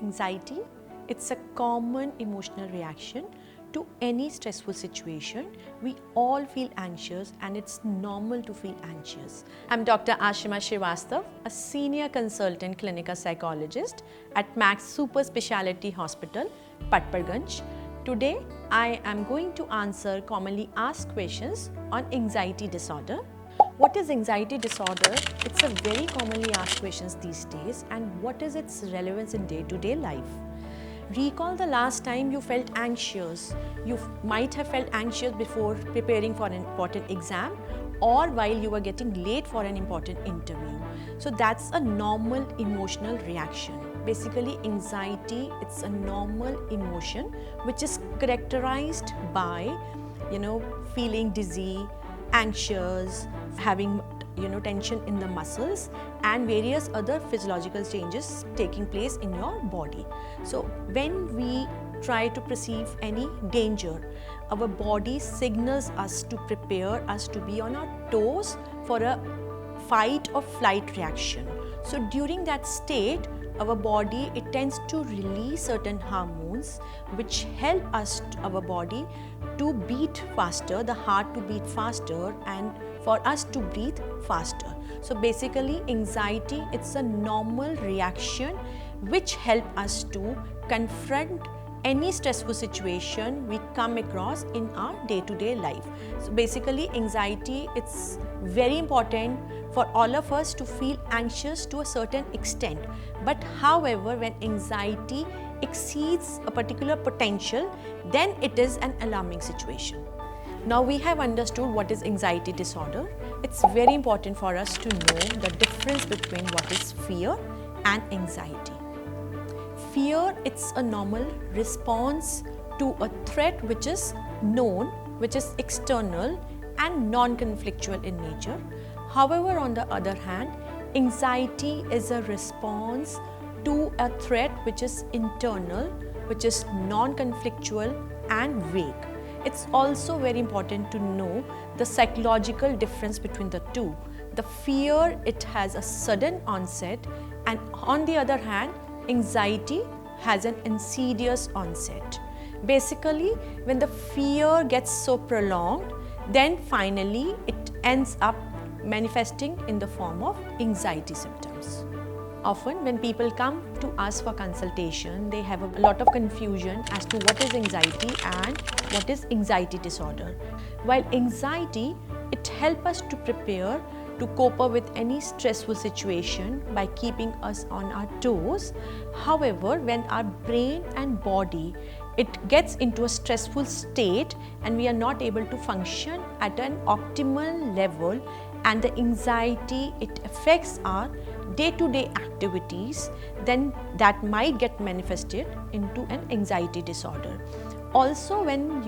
Anxiety, it's a common emotional reaction to any stressful situation. We all feel anxious and it's normal to feel anxious. I'm Dr. Ashima Srivastava, a senior consultant clinical psychologist at Max Super Speciality Hospital, Patparganj. Today, I am going to answer commonly asked questions on anxiety disorder. What is anxiety disorder? It's a very commonly asked question these days, and what is its relevance in day-to-day life? Recall the last time you felt anxious. You might have felt anxious before preparing for an important exam or while you were getting late for an important interview. So that's a normal emotional reaction. Basically, anxiety, it's a normal emotion which is characterized by, feeling dizzy, anxious, having tension in the muscles and various other physiological changes taking place in your body. So when we try to perceive any danger, our body signals us to prepare us to be on our toes for a fight or flight reaction. So during that state, our body, it tends to release certain hormones which help us, our body, to beat faster, the heart to beat faster, and for us to breathe faster. So basically, anxiety, it's a normal reaction which help us to confront any stressful situation we come across in our day-to-day life. So basically, anxiety, it's very important for all of us to feel anxious to a certain extent. But however, when anxiety exceeds a particular potential, then it is an alarming situation. Now we have understood what is anxiety disorder. It's very important for us to know the difference between what is fear and anxiety. Fear, it's a normal response to a threat which is known, which is external and non-conflictual in nature. However, on the other hand, anxiety is a response to a threat which is internal, which is non-conflictual and vague. It's also very important to know the psychological difference between the two. The fear, it has a sudden onset, and on the other hand, anxiety has an insidious onset. Basically, when the fear gets so prolonged, then finally it ends up manifesting in the form of anxiety symptoms. Often when people come to us for consultation, they have a lot of confusion as to what is anxiety and what is anxiety disorder. While anxiety, it helps us to prepare to cope up with any stressful situation by keeping us on our toes. However, when our brain and body, it gets into a stressful state and we are not able to function at an optimal level, and the anxiety, it affects our day-to-day activities, then that might get manifested into an anxiety disorder. Also, when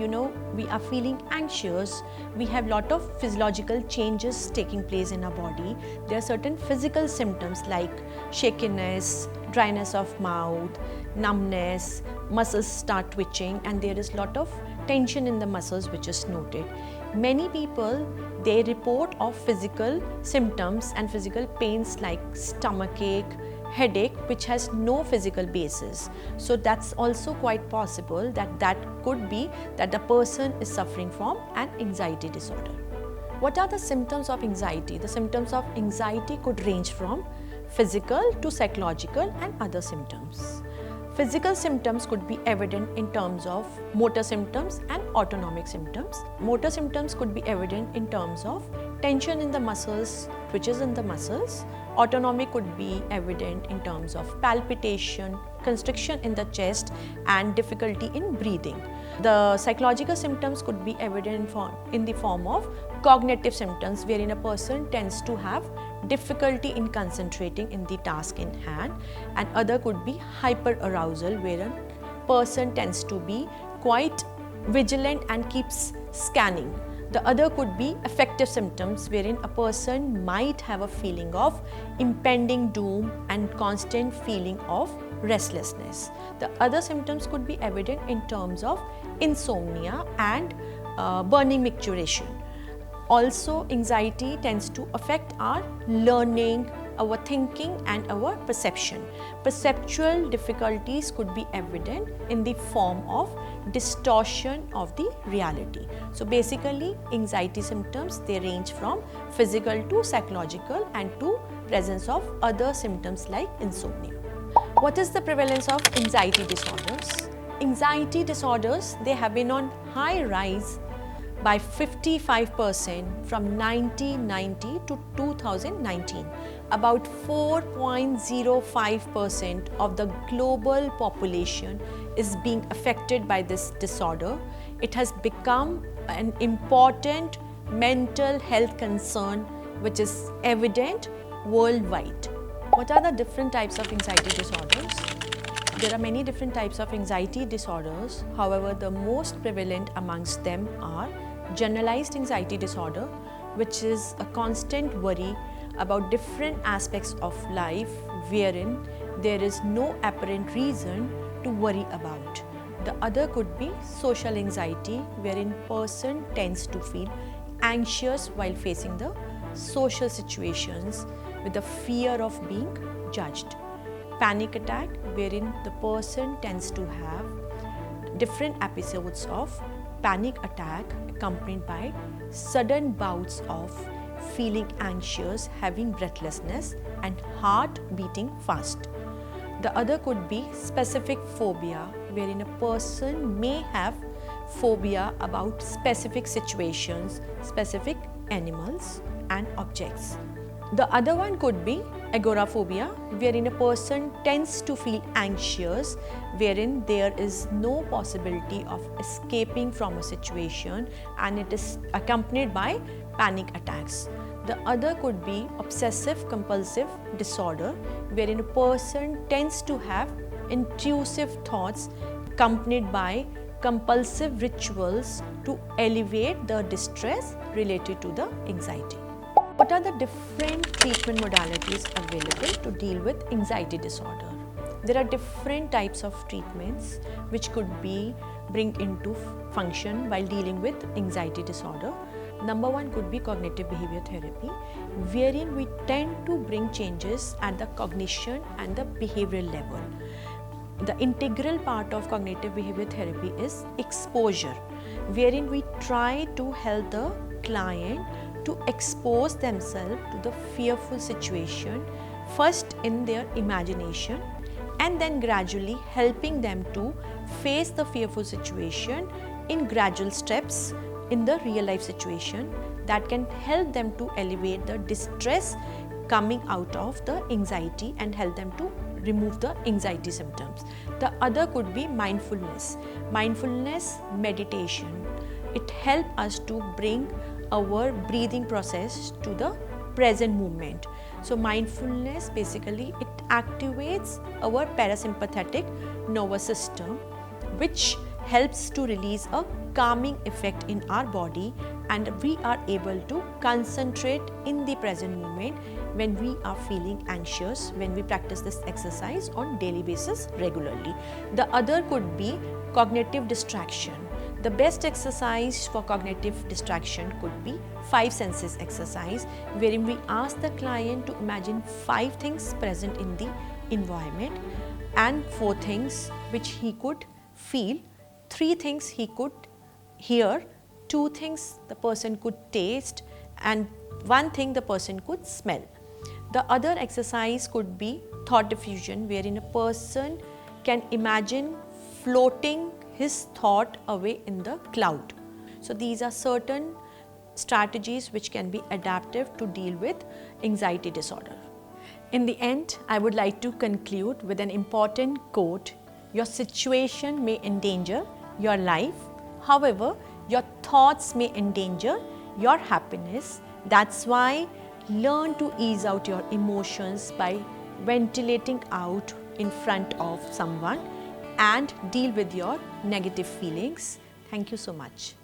we are feeling anxious, we have lot of physiological changes taking place in our body. There are certain physical symptoms like shakiness, dryness of mouth, numbness, muscles start twitching, and there is lot of tension in the muscles which is noted. Many people, they report of physical symptoms and physical pains like stomachache, headache, which has no physical basis. So that's also quite possible that could be that the person is suffering from an anxiety disorder. What are the symptoms of anxiety? The symptoms of anxiety could range from physical to psychological and other symptoms. Physical symptoms could be evident in terms of motor symptoms and autonomic symptoms. Motor symptoms could be evident in terms of tension in the muscles, twitches in the muscles. Autonomic could be evident in terms of palpitation, constriction in the chest, and difficulty in breathing. The psychological symptoms could be evident in the form of cognitive symptoms, wherein a person tends to have difficulty in concentrating in the task in hand, and other could be hyperarousal, wherein person tends to be quite vigilant and keeps scanning. The other could be affective symptoms, wherein a person might have a feeling of impending doom and constant feeling of restlessness. The other symptoms could be evident in terms of insomnia and burning micturition. Also, anxiety tends to affect our learning, our thinking and our perception. Perceptual difficulties could be evident in the form of distortion of the reality. So basically, anxiety symptoms, they range from physical to psychological and to presence of other symptoms like insomnia. What is the prevalence of anxiety disorders? Anxiety disorders, they have been on high rise by 55% from 1990 to 2019. About 4.05% of the global population is being affected by this disorder. It has become an important mental health concern which is evident worldwide. What are the different types of anxiety disorders? There are many different types of anxiety disorders. However, the most prevalent amongst them are generalized anxiety disorder, which is a constant worry about different aspects of life wherein there is no apparent reason to worry about. The other could be social anxiety, wherein person tends to feel anxious while facing the social situations with the fear of being judged. Panic attack, wherein the person tends to have different episodes of panic attack accompanied by sudden bouts of feeling anxious, having breathlessness and heart beating fast. The other could be specific phobia, wherein a person may have phobia about specific situations, specific animals and objects. The other one could be agoraphobia, wherein a person tends to feel anxious, wherein there is no possibility of escaping from a situation and it is accompanied by panic attacks. The other could be obsessive compulsive disorder, wherein a person tends to have intrusive thoughts accompanied by compulsive rituals to alleviate the distress related to the anxiety. What are the different treatment modalities available to deal with anxiety disorder? There are different types of treatments which could be bring into function while dealing with anxiety disorder. Number one could be cognitive behavior therapy, wherein we tend to bring changes at the cognition and the behavioral level. The integral part of cognitive behavior therapy is exposure, wherein we try to help the client to expose themselves to the fearful situation, first in their imagination and then gradually helping them to face the fearful situation in gradual steps in the real life situation that can help them to alleviate the distress coming out of the anxiety and help them to remove the anxiety symptoms. The other could be mindfulness. Mindfulness meditation. It helps us to bring our breathing process to the present moment. So mindfulness basically it activates our parasympathetic nervous system, which helps to release a calming effect in our body, and we are able to concentrate in the present moment when we are feeling anxious, when we practice this exercise on daily basis regularly. The other could be cognitive distraction. The best exercise for cognitive distraction could be 5 senses exercise, wherein we ask the client to imagine 5 things present in the environment and 4 things which he could feel, 3 things he could hear, 2 things the person could taste and 1 thing the person could smell. The other exercise could be thought diffusion, wherein a person can imagine floating his thought away in the cloud. So these are certain strategies which can be adaptive to deal with anxiety disorder. In the end, I would like to conclude with an important quote. Your situation may endanger your life, however, your thoughts may endanger your happiness. That's why learn to ease out your emotions by ventilating out in front of someone and deal with your negative feelings. Thank you so much.